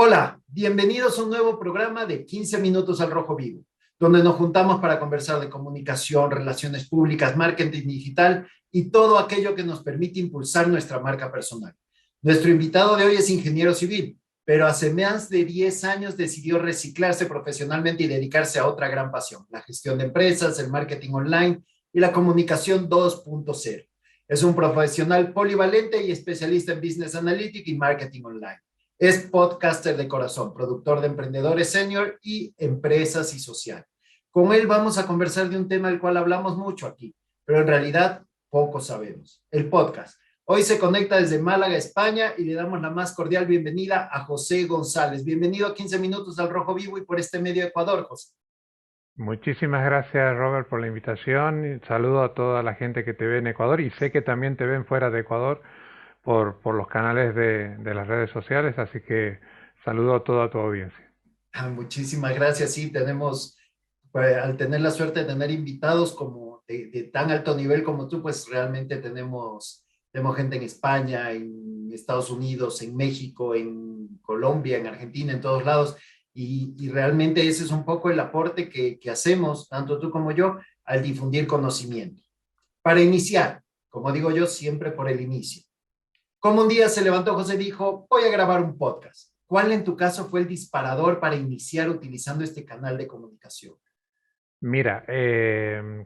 Hola, bienvenidos a un nuevo programa de 15 minutos al rojo vivo, donde nos juntamos para conversar de comunicación, relaciones públicas, marketing digital y todo aquello que nos permite impulsar nuestra marca personal. Nuestro invitado de hoy es ingeniero civil, pero hace más de 10 años decidió reciclarse profesionalmente y dedicarse a otra gran pasión, la gestión de empresas, el marketing online y la comunicación 2.0. Es un profesional polivalente y especialista en Business Analytics y Marketing Online. Es podcaster de corazón, productor de emprendedores senior y empresas y social. Con él vamos a conversar de un tema del cual hablamos mucho aquí, pero en realidad poco sabemos, el podcast. Hoy se conecta desde Málaga, España, y le damos la más cordial bienvenida a José González. Bienvenido a 15 minutos al Rojo Vivo y por este medio Ecuador, José. Muchísimas gracias, Robert, por la invitación. Y saludo a toda la gente que te ve en Ecuador y sé que también te ven fuera de Ecuador por los canales de las redes sociales, así que saludo a toda tu audiencia. Muchísimas gracias. Sí, tenemos, pues, al tener la suerte de tener invitados como de tan alto nivel como tú, pues realmente tenemos gente en España, en Estados Unidos, en México, en Colombia, en Argentina, en todos lados. Y realmente ese es un poco el aporte que hacemos, tanto tú como yo, al difundir conocimiento. Para iniciar, como digo yo, siempre por el inicio. Como un día se levantó José y dijo, voy a grabar un podcast. ¿Cuál en tu caso fue el disparador para iniciar utilizando este canal de comunicación? Mira,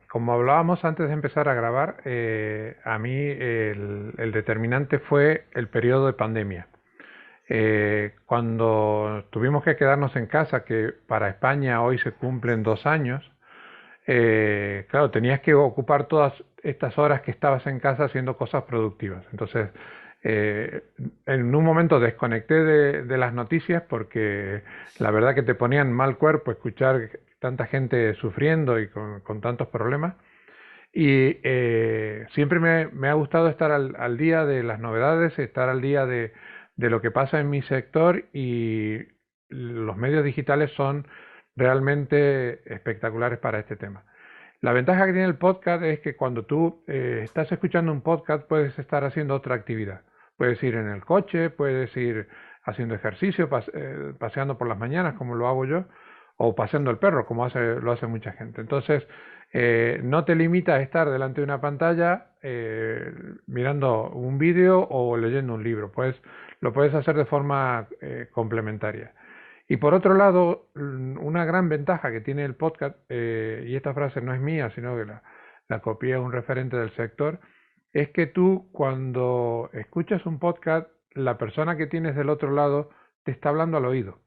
como hablábamos antes de empezar a grabar, a mí el determinante fue el periodo de pandemia. Cuando tuvimos que quedarnos en casa, que para España hoy se cumplen 2 años, claro, tenías que ocupar todas estas horas que estabas en casa haciendo cosas productivas. Entonces, eh, en un momento desconecté de las noticias porque la verdad que te ponían mal cuerpo escuchar tanta gente sufriendo y con tantos problemas. Y siempre me ha gustado estar al día de las novedades, estar al día de lo que pasa en mi sector, y los medios digitales son realmente espectaculares para este tema. La ventaja que tiene el podcast es que cuando tú estás escuchando un podcast puedes estar haciendo otra actividad. Puedes ir en el coche, puedes ir haciendo ejercicio, paseando por las mañanas como lo hago yo, o paseando el perro como lo hace mucha gente. Entonces, no te limita a estar delante de una pantalla mirando un vídeo o leyendo un libro. Lo puedes hacer de forma complementaria. Y por otro lado, una gran ventaja que tiene el podcast, y esta frase no es mía, sino que la copié a un referente del sector, es que tú cuando escuchas un podcast, la persona que tienes del otro lado te está hablando al oído.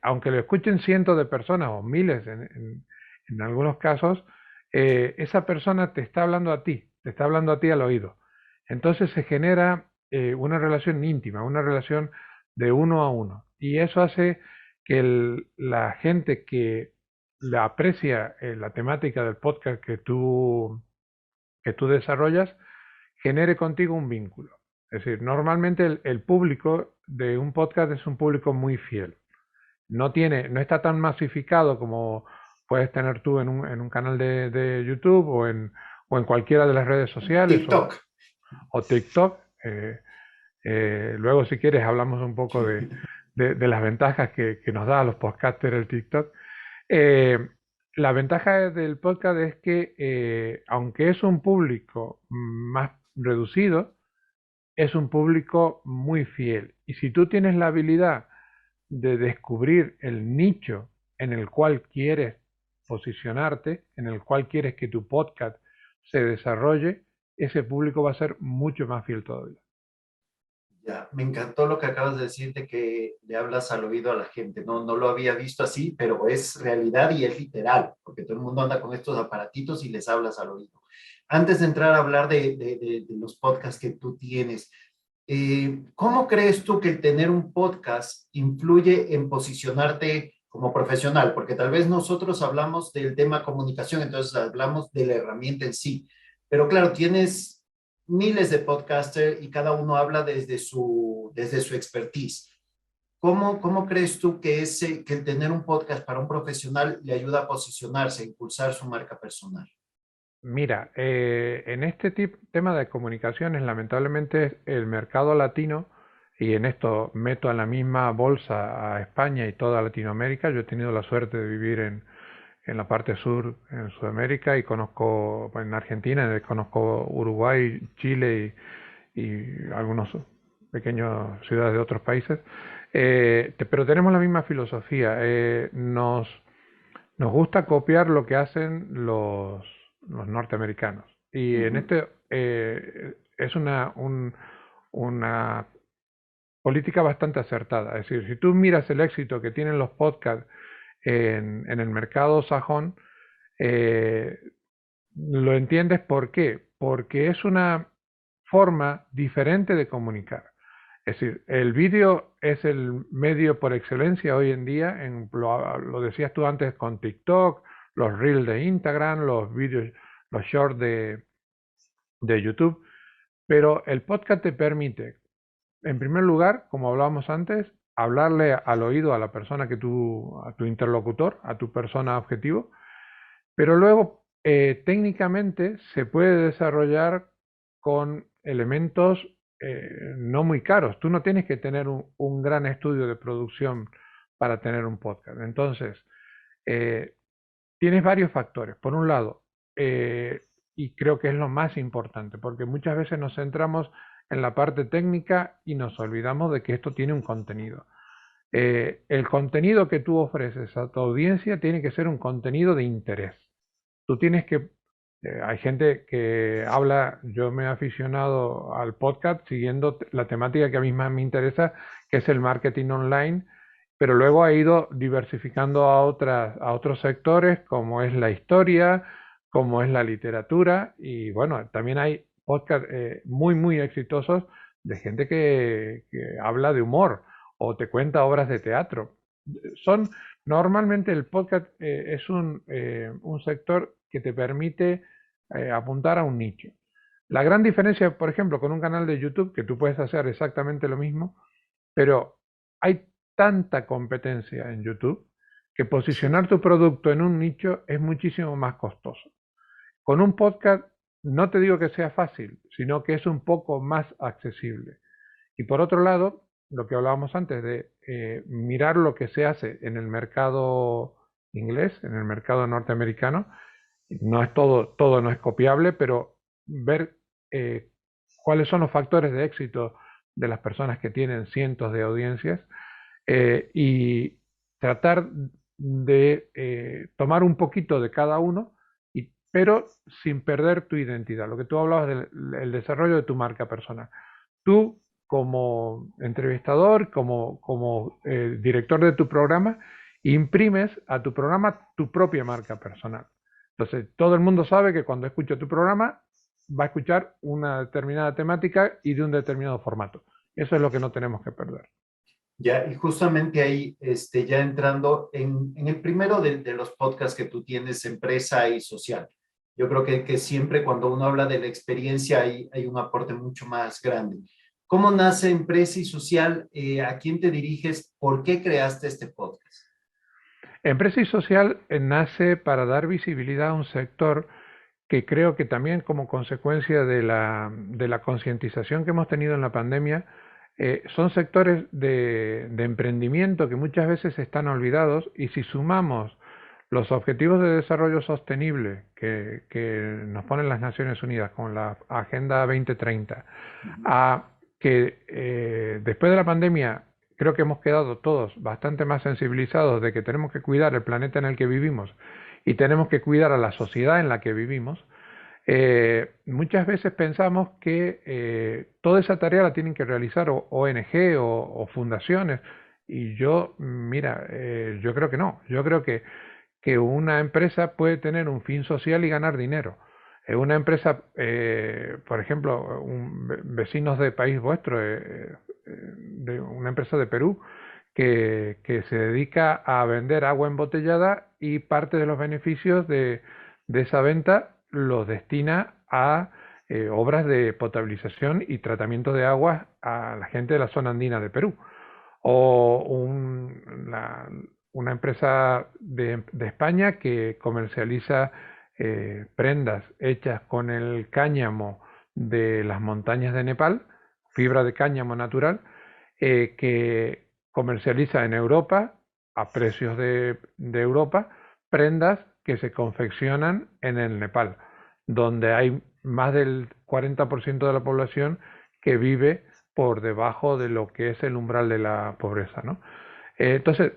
Aunque lo escuchen cientos de personas o miles en algunos casos, esa persona te está hablando a ti, te está hablando a ti al oído. Entonces se genera una relación íntima, una relación de uno a uno. Y eso hace que la gente que la aprecia la temática del podcast que tú desarrollas, genere contigo un vínculo. Es decir, normalmente el público de un podcast es un público muy fiel. No está tan masificado como puedes tener tú en un canal de YouTube o en cualquiera de las redes sociales TikTok. o TikTok. Luego, si quieres, hablamos un poco de las ventajas que nos da a los podcasters el TikTok. Eh, la ventaja del podcast es que, aunque es un público más reducido, es un público muy fiel. Y si tú tienes la habilidad de descubrir el nicho en el cual quieres posicionarte, en el cual quieres que tu podcast se desarrolle, ese público va a ser mucho más fiel todavía. Ya, me encantó lo que acabas de decir de que le hablas al oído a la gente. No, no lo había visto así, pero es realidad y es literal, porque todo el mundo anda con estos aparatitos y les hablas al oído. Antes de entrar a hablar de los podcasts que tú tienes, ¿cómo crees tú que el tener un podcast influye en posicionarte como profesional? Porque tal vez nosotros hablamos del tema comunicación, entonces hablamos de la herramienta en sí. Pero claro, tienes miles de podcasters y cada uno habla desde su expertise. ¿Cómo crees tú que el tener un podcast para un profesional le ayuda a posicionarse, a impulsar su marca personal? Mira, en este tema de comunicaciones, lamentablemente el mercado latino y en esto meto en la misma bolsa a España y toda Latinoamérica. Yo he tenido la suerte de vivir en la parte sur, en Sudamérica, y conozco en Argentina, conozco Uruguay, Chile y algunas pequeñas ciudades de otros países. Pero tenemos la misma filosofía. Nos gusta copiar lo que hacen los norteamericanos. Y en Ujú. este es una política bastante acertada. Es decir, si tú miras el éxito que tienen los podcasts en el mercado sajón, eh, lo entiendes por qué. Porque es una forma diferente de comunicar. Es decir, el vídeo es el medio por excelencia hoy en día, lo decías tú antes con TikTok, los Reels de Instagram, los vídeos, los Shorts de YouTube, pero el podcast te permite, en primer lugar, como hablábamos antes, hablarle al oído a la persona a tu interlocutor, a tu persona objetivo, pero luego técnicamente se puede desarrollar con elementos no muy caros. Tú no tienes que tener un gran estudio de producción para tener un podcast. Entonces, eh, tienes varios factores. Por un lado, y creo que es lo más importante, porque muchas veces nos centramos en la parte técnica y nos olvidamos de que esto tiene un contenido. El contenido que tú ofreces a tu audiencia tiene que ser un contenido de interés. Tú tienes que, hay gente que habla, yo me he aficionado al podcast siguiendo la temática que a mí más me interesa, que es el marketing online, pero luego he ido diversificando a otros sectores, como es la historia, como es la literatura, y bueno, también hay podcasts muy exitosos de gente que habla de humor o te cuenta obras de teatro. Son Normalmente el podcast es un sector que te permite apuntar a un nicho. La gran diferencia, por ejemplo, con un canal de YouTube, que tú puedes hacer exactamente lo mismo, pero hay tanta competencia en YouTube que Sí. posicionar tu producto en un nicho es muchísimo más costoso. Con un podcast no te digo que sea fácil, sino que es un poco más accesible. Y por otro lado, lo que hablábamos antes de mirar lo que se hace en el mercado inglés, en el mercado norteamericano, no es todo no es copiable, pero ver eh, cuáles son los factores de éxito de las personas que tienen cientos de audiencias y tratar de tomar un poquito de cada uno, pero sin perder tu identidad. Lo que tú hablabas del desarrollo de tu marca personal. Tú, como entrevistador, como director de tu programa, imprimes a tu programa tu propia marca personal. Entonces, todo el mundo sabe que cuando escucha tu programa va a escuchar una determinada temática y de un determinado formato. Eso es lo que no tenemos que perder. Ya, y justamente ahí, ya entrando en el primero de los podcasts que tú tienes, empresa y social. Yo creo que siempre cuando uno habla de la experiencia hay un aporte mucho más grande. ¿Cómo nace empresa y social? ¿A quién te diriges? ¿Por qué creaste este podcast? Empresa y social nace para dar visibilidad a un sector que creo que también como consecuencia de la concientización que hemos tenido en la pandemia, son sectores de emprendimiento que muchas veces están olvidados y si sumamos los objetivos de desarrollo sostenible que nos ponen las Naciones Unidas con la Agenda 2030, Ujú. a que después de la pandemia creo que hemos quedado todos bastante más sensibilizados de que tenemos que cuidar el planeta en el que vivimos y tenemos que cuidar a la sociedad en la que vivimos, muchas veces pensamos que toda esa tarea la tienen que realizar ONG o fundaciones. Y yo, mira, yo creo que no. Yo creo que una empresa puede tener un fin social y ganar dinero. Una empresa, por ejemplo, vecinos de país vuestro, de una empresa de Perú, que se dedica a vender agua embotellada y parte de los beneficios de esa venta los destina a obras de potabilización y tratamiento de agua a la gente de la zona andina de Perú. O una empresa de España que comercializa prendas hechas con el cáñamo de las montañas de Nepal, fibra de cáñamo natural, que comercializa en Europa, a precios de Europa, prendas que se confeccionan en el Nepal, donde hay más del 40% de la población que vive por debajo de lo que es el umbral de la pobreza, ¿no? Entonces,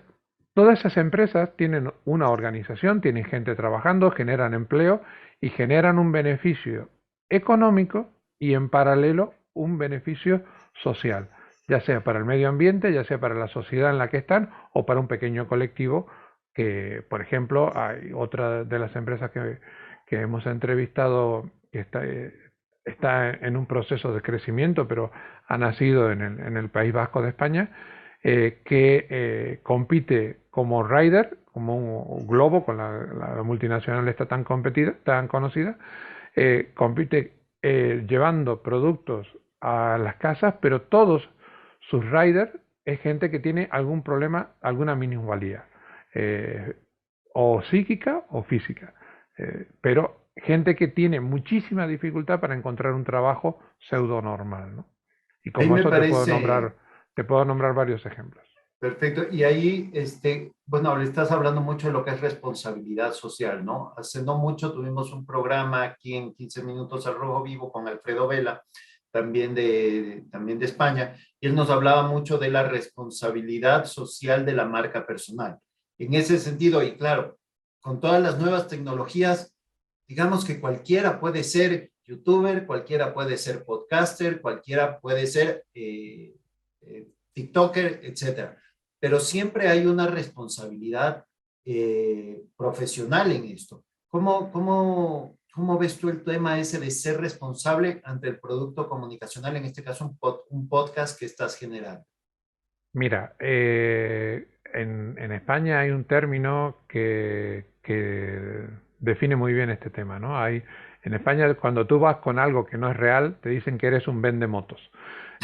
todas esas empresas tienen una organización, tienen gente trabajando, generan empleo y generan un beneficio económico y en paralelo un beneficio social, ya sea para el medio ambiente, ya sea para la sociedad en la que están o para un pequeño colectivo que, por ejemplo, hay otra de las empresas que hemos entrevistado que está en un proceso de crecimiento, pero ha nacido en el País Vasco de España, que compite como rider, como un globo, con la multinacional esta tan competida, tan conocida, compite llevando productos a las casas, pero todos sus riders es gente que tiene algún problema, alguna minusvalía, eh, o psíquica o física, pero gente que tiene muchísima dificultad para encontrar un trabajo pseudo normal, ¿no? Y Ahí como me eso parece te puedo nombrar varios ejemplos. perfecto. Y ahí, bueno, le estás hablando mucho de lo que es responsabilidad social, ¿no? Hace no mucho tuvimos un programa aquí en 15 Minutos al Rojo Vivo con Alfredo Vela, también de España, y él nos hablaba mucho de la responsabilidad social de la marca personal. En ese sentido, y claro, con todas las nuevas tecnologías, digamos que cualquiera puede ser youtuber, cualquiera puede ser podcaster, cualquiera puede ser TikToker, etcétera, pero siempre hay una responsabilidad profesional en esto. ¿Cómo ves tú el tema ese de ser responsable ante el producto comunicacional, en este caso un podcast que estás generando? Mira, en España hay un término que define muy bien este tema, ¿no? En España, cuando tú vas con algo que no es real, te dicen que eres un vendemotos.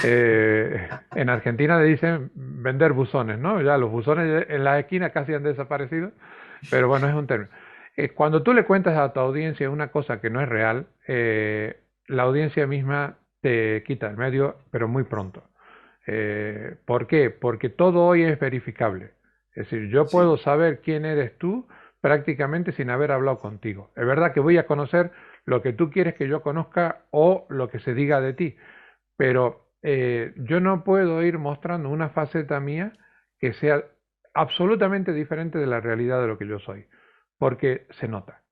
En Argentina le dicen vender buzones, ¿no? Ya los buzones en la esquina casi han desaparecido, pero bueno, es un término. Cuando tú le cuentas a tu audiencia una cosa que no es real, la audiencia misma te quita el medio, pero muy pronto. ¿Por qué? Porque todo hoy es verificable. Es decir, yo puedo Sí, saber quién eres tú prácticamente sin haber hablado contigo. Es verdad que voy a conocer lo que tú quieres que yo conozca o lo que se diga de ti, pero yo no puedo ir mostrando una faceta mía que sea absolutamente diferente de la realidad de lo que yo soy, porque se nota.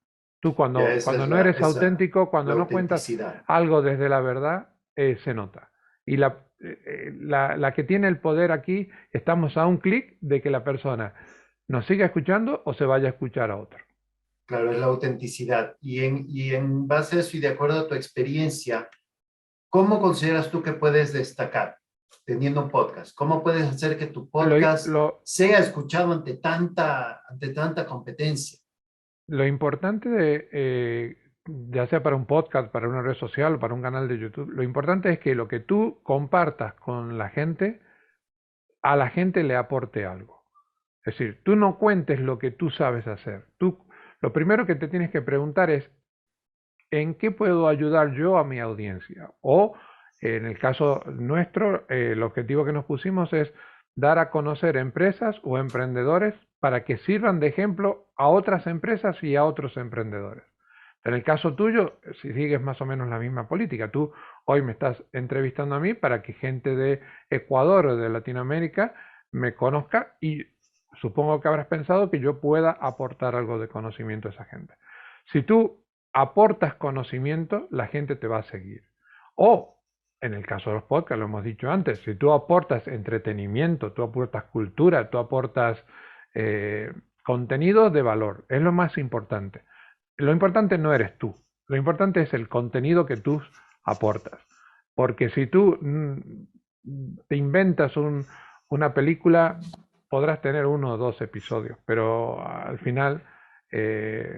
Tú ya esa cuando es no eres auténtico, la cuando no cuentas autenticidad. algo desde la verdad, se nota. Y la que tiene el poder aquí, estamos a un clic de que la persona nos siga escuchando o se vaya a escuchar a otro. Claro, es la autenticidad. Y en base a eso y de acuerdo a tu experiencia, ¿cómo consideras tú que puedes destacar teniendo un podcast? ¿Cómo puedes hacer que tu Lo, podcast lo, sea escuchado ante tanta competencia? Lo importante ya sea para un podcast, para una red social, para un canal de YouTube, lo importante es que lo que tú compartas con la gente, a la gente le aporte algo. Es decir, tú no cuentes lo que tú sabes hacer. Lo primero que te tienes que preguntar es, ¿en qué puedo ayudar yo a mi audiencia? O, en el caso nuestro, el objetivo que nos pusimos es dar a conocer empresas o emprendedores para que sirvan de ejemplo a otras empresas y a otros emprendedores. En el caso tuyo, si sigues más o menos la misma política, tú hoy me estás entrevistando a mí para que gente de Ecuador o de Latinoamérica me conozca y supongo que habrás pensado que yo pueda aportar algo de conocimiento a esa gente. Si tú aportas conocimiento, la gente te va a seguir. O, en el caso de los podcasts, lo hemos dicho antes, si tú aportas entretenimiento, tú aportas cultura, tú aportas eh, contenido de valor, es lo más importante. Lo importante no eres tú, lo importante es el contenido que tú aportas. Porque si tú te inventas una película, podrás tener uno o dos episodios, pero al final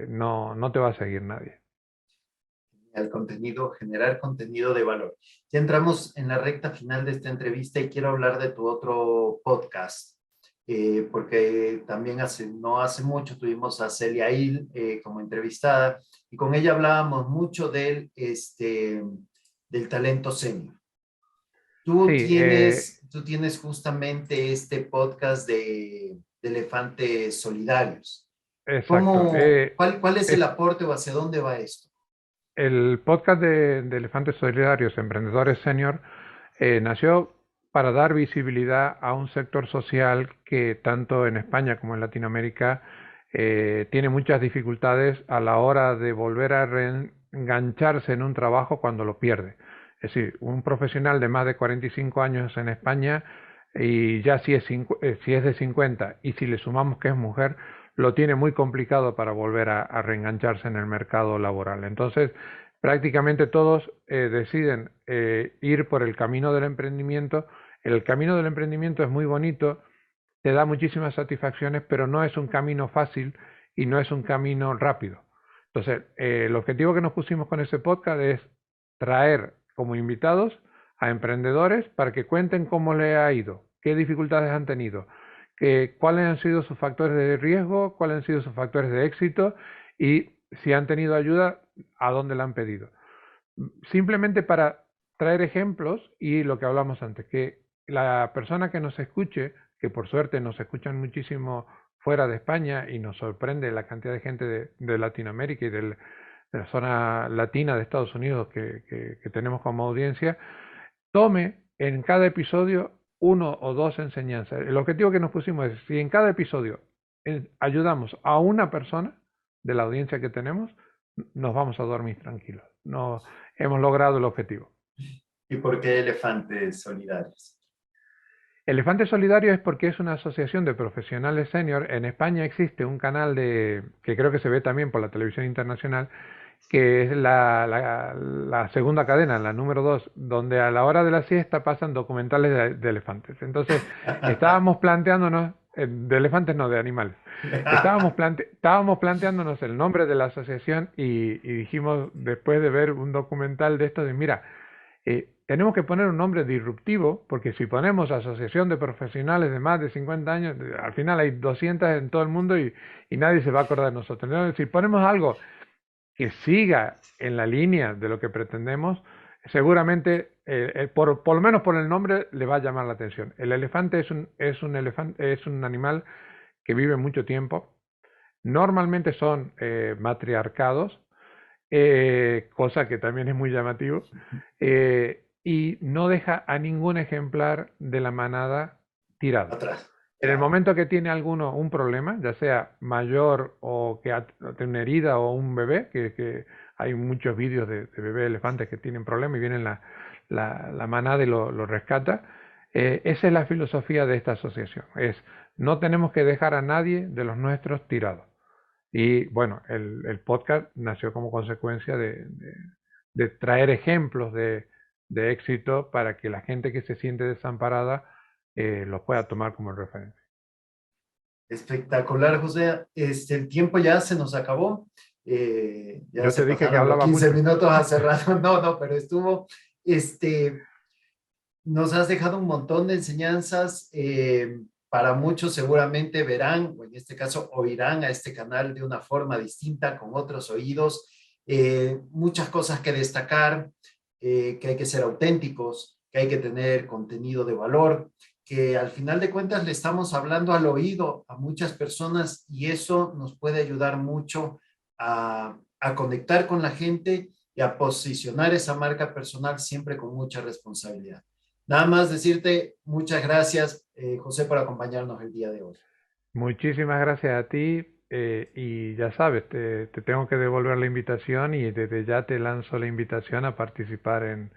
no te va a seguir nadie. El contenido, generar contenido de valor. Ya entramos en la recta final de esta entrevista y quiero hablar de tu otro podcast, porque también no hace mucho tuvimos a Celia Hill como entrevistada y con ella hablábamos mucho del talento senior. Tú Sí, tienes justamente este podcast de elefantes solidarios. exacto. ¿Cuál es Es el aporte o hacia dónde va esto? el podcast de Elefantes Solidarios, Emprendedores Senior, nació para dar visibilidad a un sector social que tanto en España como en Latinoamérica tiene muchas dificultades a la hora de volver a reengancharse en un trabajo cuando lo pierde. Es decir, un profesional de más de 45 años en España y ya si es de 50 y si le sumamos que es mujer, lo tiene muy complicado para volver a reengancharse en el mercado laboral. Entonces, prácticamente todos deciden ir por el camino del emprendimiento. El camino del emprendimiento es muy bonito, te da muchísimas satisfacciones, pero no es un camino fácil y no es un camino rápido. Entonces, el objetivo que nos pusimos con ese podcast es traer como invitados a emprendedores para que cuenten cómo le ha ido, qué dificultades han tenido, cuáles han sido sus factores de riesgo, cuáles han sido sus factores de éxito y si han tenido ayuda, a dónde la han pedido. Simplemente para traer ejemplos y lo que hablamos antes, que la persona que nos escuche, que por suerte nos escuchan muchísimo fuera de España y nos sorprende la cantidad de gente de Latinoamérica y de la zona latina de Estados Unidos que tenemos como audiencia, tome en cada episodio uno o dos enseñanzas. El objetivo que nos pusimos es, si en cada episodio ayudamos a una persona de la audiencia que tenemos, nos vamos a dormir tranquilos. No, hemos logrado el objetivo. ¿Y por qué elefantes solidarios? Elefantes Solidarios es porque es una asociación de profesionales senior. En España existe un canal que creo que se ve también por la televisión internacional, que es la segunda cadena, la número 2, donde a la hora de la siesta pasan documentales de elefantes. Entonces, estábamos planteándonos, de elefantes no, de animales, estábamos planteándonos el nombre de la asociación y dijimos, después de ver un documental de esto, de mira, tenemos que poner un nombre disruptivo, porque si ponemos Asociación de Profesionales de más de 50 años, al final hay 200 en todo el mundo y nadie se va a acordar de nosotros. ¿No? Si ponemos algo que siga en la línea de lo que pretendemos, seguramente, por lo menos por el nombre, le va a llamar la atención. El elefante es un animal que vive mucho tiempo. Normalmente son matriarcados, cosa que también es muy llamativo, y no deja a ningún ejemplar de la manada tirado. Atrás. En el momento que tiene alguno un problema, ya sea mayor o que tiene una herida o un bebé, que hay muchos vídeos de bebés elefantes que tienen problemas y viene la manada y lo rescata, esa es la filosofía de esta asociación, no tenemos que dejar a nadie de los nuestros tirados. Y bueno, el podcast nació como consecuencia de traer ejemplos de éxito para que la gente que se siente desamparada los pueda tomar como referencia. Espectacular, José. El tiempo ya se nos acabó. Ya Yo se te dije que pasaron los hablaba 15 mucho. minutos hace rato. No, no, pero estuvo. Nos has dejado un montón de enseñanzas. Para muchos seguramente verán, o en este caso oirán a este canal de una forma distinta, con otros oídos. Muchas cosas que destacar, que hay que ser auténticos, que hay que tener contenido de valor, que al final de cuentas le estamos hablando al oído a muchas personas y eso nos puede ayudar mucho a conectar con la gente y a posicionar esa marca personal siempre con mucha responsabilidad. Nada más decirte muchas gracias, José, por acompañarnos el día de hoy. Muchísimas gracias a ti y ya sabes, te tengo que devolver la invitación y desde ya te lanzo la invitación a participar en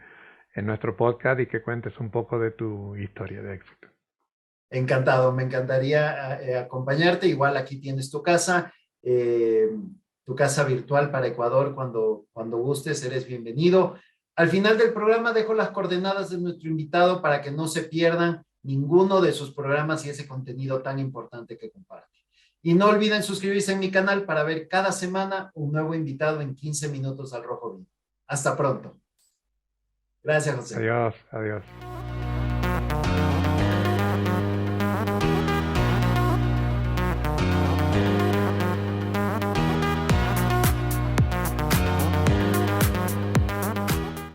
nuestro podcast y que cuentes un poco de tu historia de éxito. Encantado, me encantaría acompañarte. Igual aquí tienes tu casa virtual para Ecuador cuando gustes, eres bienvenido. Al final del programa dejo las coordenadas de nuestro invitado para que no se pierdan ninguno de sus programas y ese contenido tan importante que comparte. Y no olviden suscribirse en mi canal para ver cada semana un nuevo invitado en 15 minutos al Rojo Vivo. Hasta pronto. Gracias, José. Adiós, adiós.